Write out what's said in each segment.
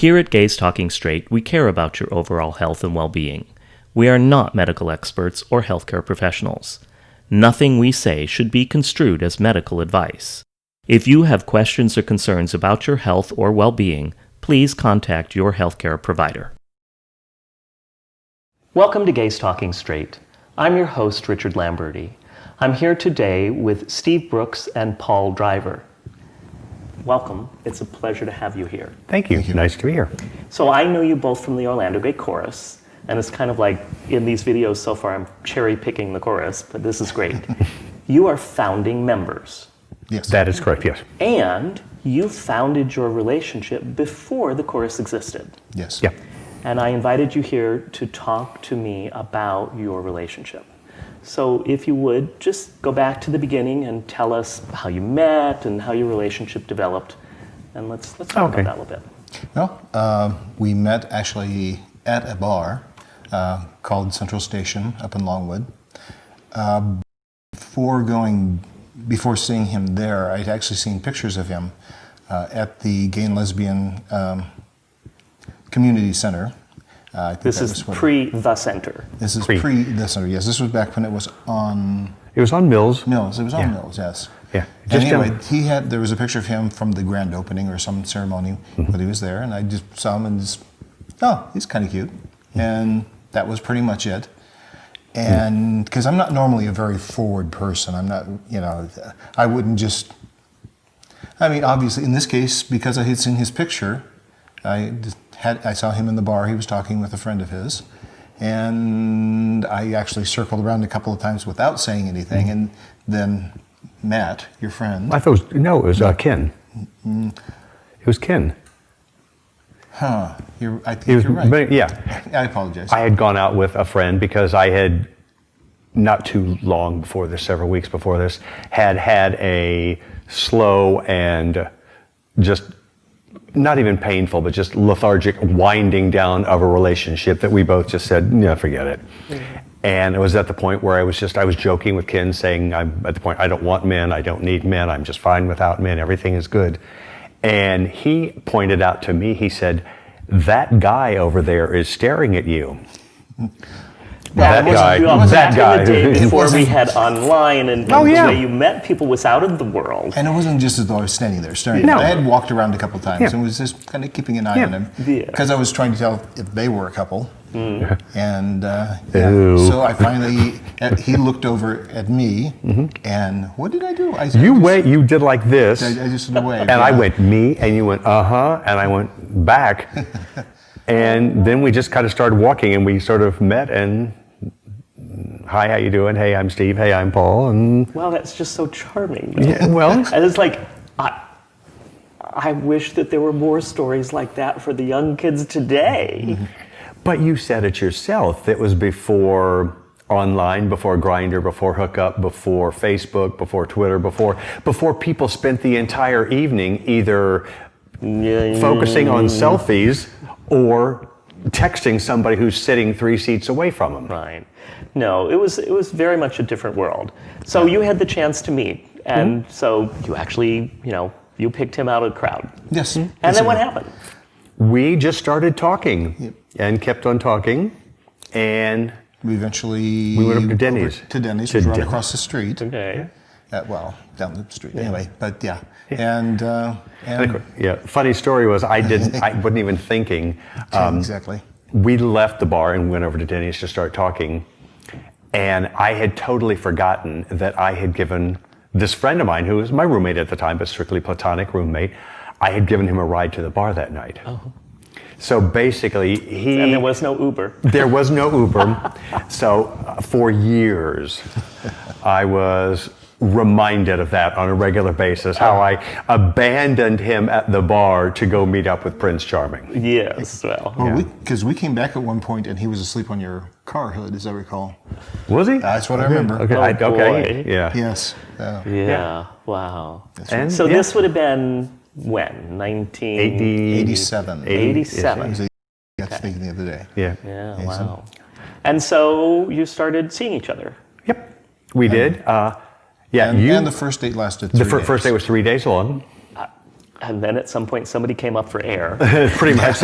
Here at Gays Talking Straight, we care about your overall health and well-being. We are not medical experts or healthcare professionals. Nothing we say should be construed as medical advice. If you have questions or concerns about your health or well-being, please contact your healthcare provider. Welcome to Gays Talking Straight. I'm your host, Richard Lamberti. I'm here today with Steve Brooks and Paul Driver. Welcome. It's a pleasure to have you here. Thank you. Nice to be here. So I know you both from the Orlando Gay Chorus, and it's kind of like in these videos so far, I'm cherry picking the chorus, but this is great. You are founding members. Yes. That is correct, yes. And you founded your relationship before the chorus existed. Yes. Yeah. And I invited you here to talk to me about your relationship. So if you would, just go back to the beginning and tell us how you met and how your relationship developed. And let's talk about that a little bit. Well, we met actually at a bar called Central Station up in Longwood. Before seeing him there, I'd actually seen pictures of him at the Gay and Lesbian Community Center. This is pre-The Center. This is pre-The Center, yes. This was back when it was on... It was on Mills. Mills, it was on Mills, yes. Yeah. And anyway, there was a picture of him from the grand opening or some ceremony when he was there, and I just saw him and just, he's kind of cute. And that was pretty much it. And because I'm not normally a very forward person, I'm not, I wouldn't just, obviously in this case, because I had seen his picture, I saw him in the bar, he was talking with a friend of his, and I actually circled around a couple of times without saying anything, and then Matt, your friend. I thought it was Ken. It was Ken. Huh, I think you're right. But yeah. I apologize. I had gone out with a friend because I had, not too long before this, several weeks before this, had a slow and just not even painful, but just lethargic winding down of a relationship that we both just said, yeah, forget it. And it was at the point where I was joking with Ken, saying, I'm at the point, I don't want men, I don't need men, I'm just fine without men, everything is good. And he pointed out to me, he said, that guy over there is staring at you. That guy. The day before we had online and the way you met people was out of the world. And it wasn't just as though I was standing there staring. No. I had walked around a couple times and was just kind of keeping an eye on him because I was trying to tell if they were a couple. And so I finally, he looked over at me, and what did I do? You did like this. I just waved. And I went, me, and you went, and I went back. And then we just kind of started walking, and we sort of met, and hi, how you doing? Hey, I'm Steve. Hey, I'm Paul. And wow, that's just so charming. Yeah, well, and it's like, I wish that there were more stories like that for the young kids today. But you said it yourself. It was before online, before Grindr, before hookup, before Facebook, before Twitter, before people spent the entire evening either focusing on selfies or texting somebody who's sitting 3 seats away from them. Right. No, it was very much a different world. So you had the chance to meet, and so you actually, you picked him out of the crowd. Yes. And then what happened? We just started talking and kept on talking, and we eventually went up to Denny's. To Denny's, which was right across the street. Okay. Down the street. Anyway, but and funny story was I wasn't even thinking. Exactly. We left the bar and went over to Denny's to start talking, and I had totally forgotten that I had given this friend of mine, who was my roommate at the time, but strictly platonic roommate, I had given him a ride to the bar that night. Oh. So basically, And there was no Uber. There was no Uber. So for years, I was reminded of that on a regular basis, how I abandoned him at the bar to go meet up with Prince Charming. Yes, because we came back at one point and he was asleep on your car hood, as I recall. Was he? That's what I remember. Okay. Okay. Yeah. Yes. Wow. And so this would have been when? 1987. 87. I was thinking the other day. Yeah. Wow. And so you started seeing each other. Yep. We did. And the first date lasted 3 days. The first date was 3 days long. And then at some point, somebody came up for air. Pretty much.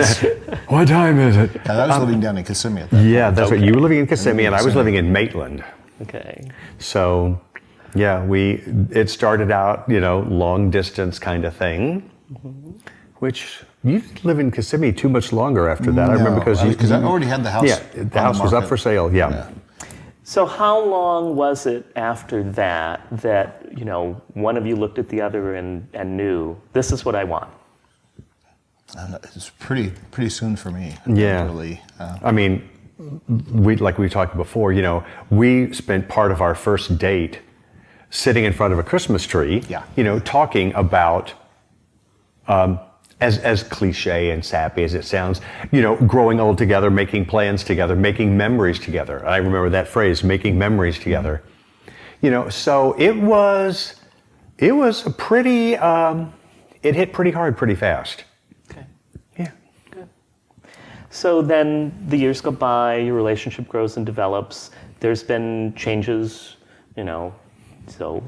What time is it? And I was living down in Kissimmee at that point. Yeah, that's right. You were living in Kissimmee, and I was living in Maitland. Okay. So, yeah, it started out, long distance kind of thing, which you didn't live in Kissimmee too much longer after that. I remember because I already had the house. Yeah, the house was up for sale. Yeah. So how long was it after that one of you looked at the other and knew, this is what I want? It was pretty soon for me. Yeah. Really. I mean, like we talked before, we spent part of our first date sitting in front of a Christmas tree, talking about, as cliche and sappy as it sounds, growing old together, making plans together, making memories together. I remember that phrase, making memories together. So it was a pretty, it hit pretty hard, pretty fast. Okay. Yeah. Good. So then the years go by, your relationship grows and develops. There's been changes, so,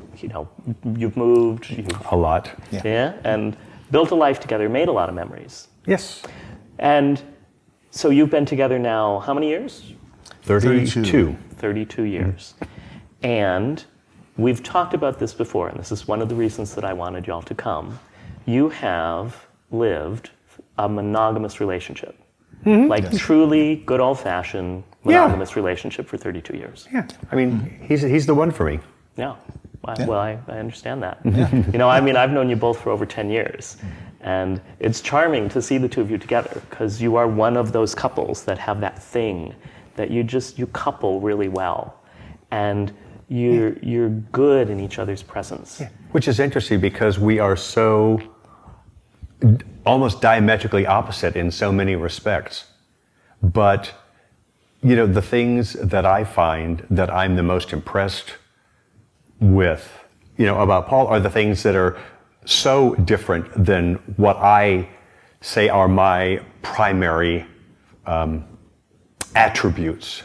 you've moved. A lot. Yeah. And built a life together, made a lot of memories. Yes. And so you've been together now, how many years? 32. 32 years. And we've talked about this before, and this is one of the reasons that I wanted y'all to come. You have lived a monogamous relationship. Mm-hmm. Truly good old-fashioned monogamous relationship for 32 years. Yeah. I mean, he's the one for me. Yeah. Well, I understand that. Yeah. I've known you both for over 10 years. And it's charming to see the two of you together because you are one of those couples that have that thing that you couple really well. And you're good in each other's presence. Yeah. Which is interesting because we are so almost diametrically opposite in so many respects. But, the things that I find that I'm the most impressed with, about Paul are the things that are so different than what I say are my primary attributes,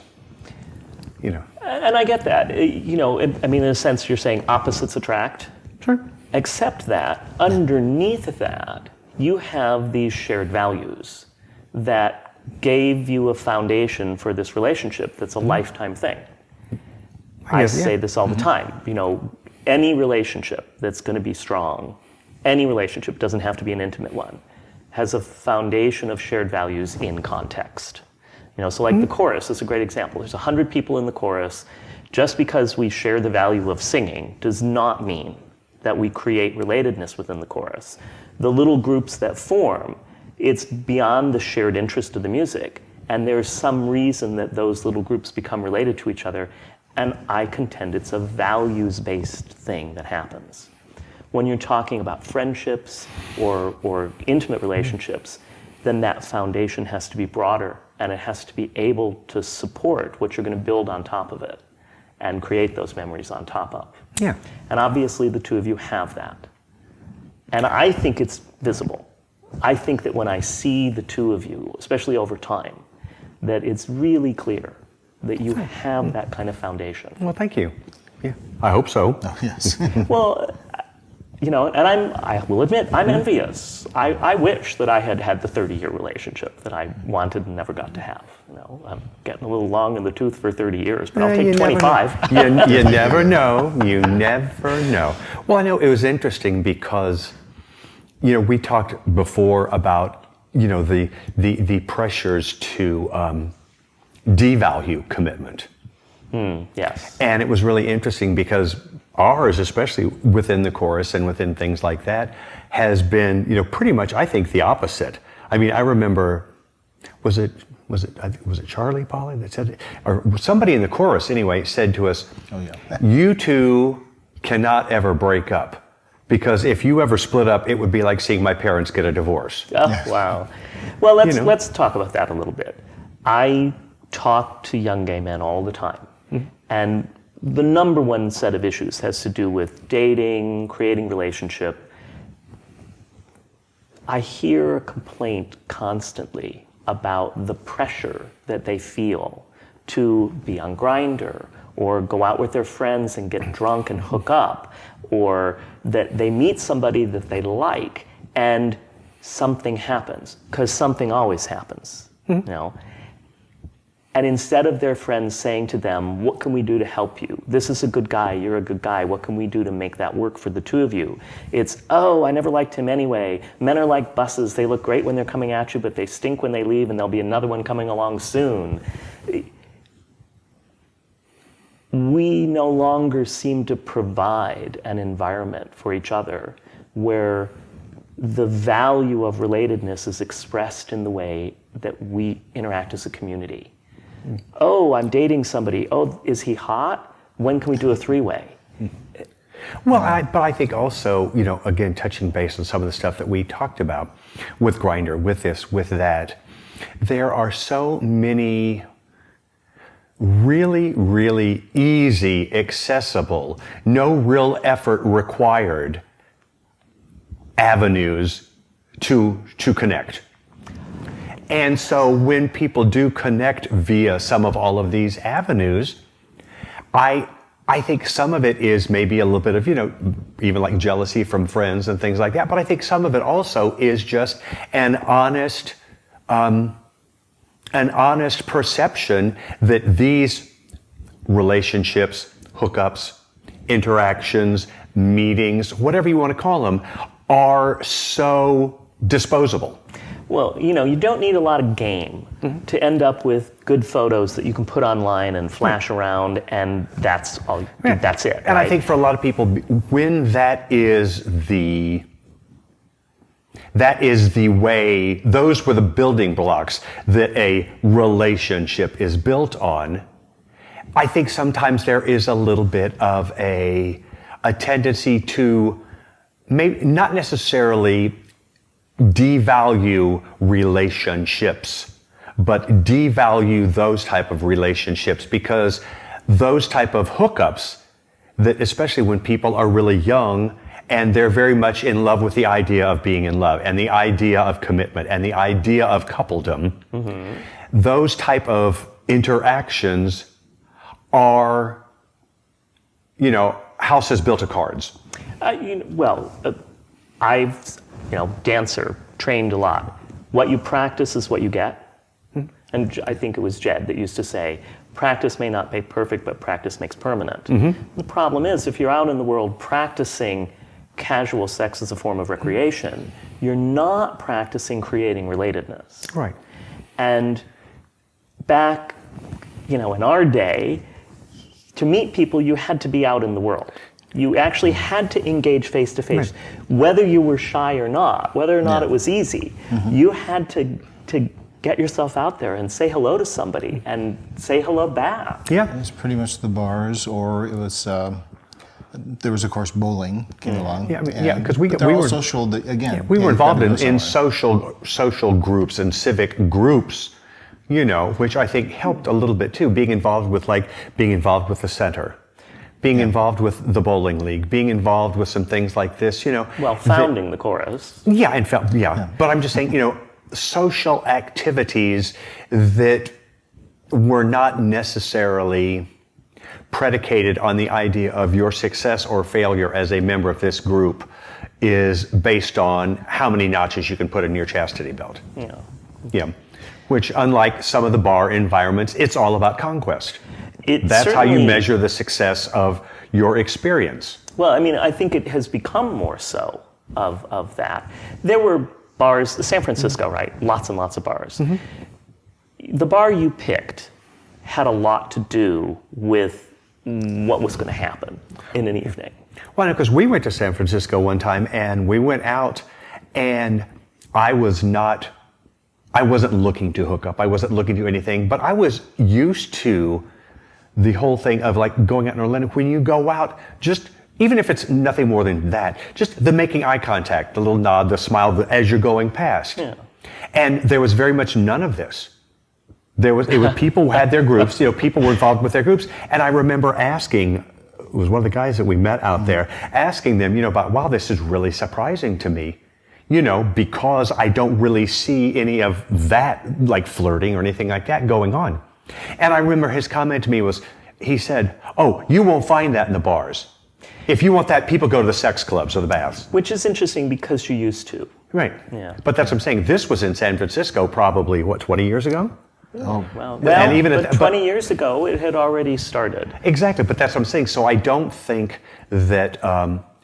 And I get that. In a sense, you're saying opposites attract. Sure. Except that underneath that, you have these shared values that gave you a foundation for this relationship that's a lifetime thing. I say this all the time. Any relationship that's going to be strong, any relationship, doesn't have to be an intimate one, has a foundation of shared values in context. So the chorus is a great example. There's 100 people in the chorus. Just because we share the value of singing does not mean that we create relatedness within the chorus. The little groups that form, it's beyond the shared interest of the music, and there's some reason that those little groups become related to each other, and I contend it's a values-based thing that happens. When you're talking about friendships or intimate relationships, then that foundation has to be broader, and it has to be able to support what you're going to build on top of it and create those memories on top of. Yeah. And obviously the two of you have that. And I think it's visible. I think that when I see the two of you, especially over time, that it's really clear that you have that kind of foundation. Well, thank you. Yeah, I hope so. Oh, yes. Well, and I will admit, I'm envious. I wish that I had had the 30-year relationship that I wanted and never got to have. I'm getting a little long in the tooth for 30 years, but I'll take 25. You never know. You never know. Well, I know it was interesting because, we talked before about, the pressures to devalue commitment. Yes. And it was really interesting because ours, especially within the chorus and within things like that, has been, pretty much, I think, the opposite. I mean, I remember, was it Charlie Polly that said it? Or somebody in the chorus, anyway, said to us, "Oh yeah, you two cannot ever break up. Because if you ever split up, it would be like seeing my parents get a divorce." Oh, yes. Wow. Well, let's talk about that a little bit. I talk to young gay men all the time. Mm-hmm. And the number one set of issues has to do with dating, creating relationship. I hear a complaint constantly about the pressure that they feel to be on Grindr or go out with their friends and get drunk and hook up, or that they meet somebody that they like and something happens, because something always happens, you know. And instead of their friends saying to them, what can we do to help you? This is a good guy, you're a good guy, what can we do to make that work for the two of you? It's, oh, I never liked him anyway. Men are like buses, they look great when they're coming at you, but they stink when they leave, and there'll be another one coming along soon. We no longer seem to provide an environment for each other where the value of relatedness is expressed in the way that we interact as a community. Oh, I'm dating somebody. Oh, is he hot? When can we do a three-way? Well, but I think also, you know, again, touching base on some of the stuff that we talked about with Grindr, with this, with that, there are so many really, really easy, accessible, no real effort required avenues to connect. And so when people do connect via some of all of these avenues, I think some of it is maybe a little bit of, you know, even like jealousy from friends and things like that. But I think some of it also is just an honest perception that these relationships, hookups, interactions, meetings, whatever you want to call them, are so disposable. Well, you know, you don't need a lot of game to end up with good photos that you can put online and flash around, and that's all. Yeah. That's it. And right? I think for a lot of people, when that is the way, those were the building blocks that a relationship is built on. I think sometimes there is a little bit of a tendency to maybe not necessarily devalue relationships, but devalue those type of relationships, because those type of hookups, that especially when people are really young and they're very much in love with the idea of being in love and the idea of commitment and the idea of coupledom, those type of interactions are, you know, houses built of cards. I've, you know, dancer, trained a lot. What you practice is what you get. And I think it was Jed that used to say, practice may not make perfect, but practice makes permanent. The problem is, if you're out in the world practicing casual sex as a form of recreation, you're not practicing creating relatedness. Right. And back, you know, in our day, to meet people, you had to be out in the world. You actually had to engage face to face, whether you were shy or not, whether or not it was easy. You had to get yourself out there and say hello to somebody and say hello back. Yeah. It was pretty much the bars, or it was, there was of course bowling came along. Yeah, I mean, because we were were social, again. we were involved in social groups and civic groups, you know, which I think helped a little bit too. Being involved with the center, being involved with the bowling league, being involved with some things like this, you know. Well, founding the chorus. Yeah. But I'm just saying, you know, social activities that were not necessarily predicated on the idea of your success or failure as a member of this group is based on how many notches you can put in your chastity belt. Yeah. Which, unlike some of the bar environments, it's all about conquest. That's how you measure the success of your experience. Well, I mean, I think it has become more so of that. There were bars, San Francisco, right? Lots and lots of bars. The bar you picked had a lot to do with what was going to happen in an evening. Well, because we went to San Francisco one time and we went out, and I wasn't looking to hook up. I wasn't looking to anything, but I was used to the whole thing of like going out in Orlando. When you go out, just even if it's nothing more than that, just the making eye contact, the little nod, the smile as you're going past. Yeah. And there was very much none of this. It was people who had their groups, you know, people were involved with their groups. And I remember asking, it was one of the guys that we met out there, asking them, you know, about, wow, this is really surprising to me. You know, because I don't really see any of that, like flirting or anything like that going on. And I remember his comment to me was, he said, oh, you won't find that in the bars. If you want that, people go to the sex clubs or the baths. Which is interesting because you used to. Right. Yeah. But that's what I'm saying. This was in San Francisco probably, 20 years ago? Oh, Well, And even but at- but- 20 years ago, it had already started. Exactly, but that's what I'm saying. So I don't think that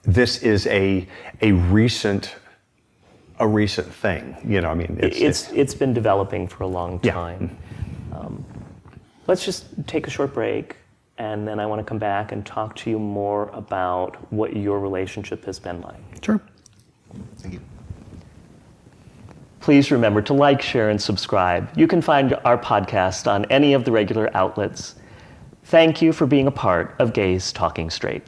this is a recent thing. You know, I mean, It's been developing for a long Yeah. time. Let's just take a short break, and then I want to come back and talk to you more about what your relationship has been like. sure. thank you. Please remember to like, share, and subscribe. You can find our podcast on any of the regular outlets. Thank you for being a part of Gays Talking Straight.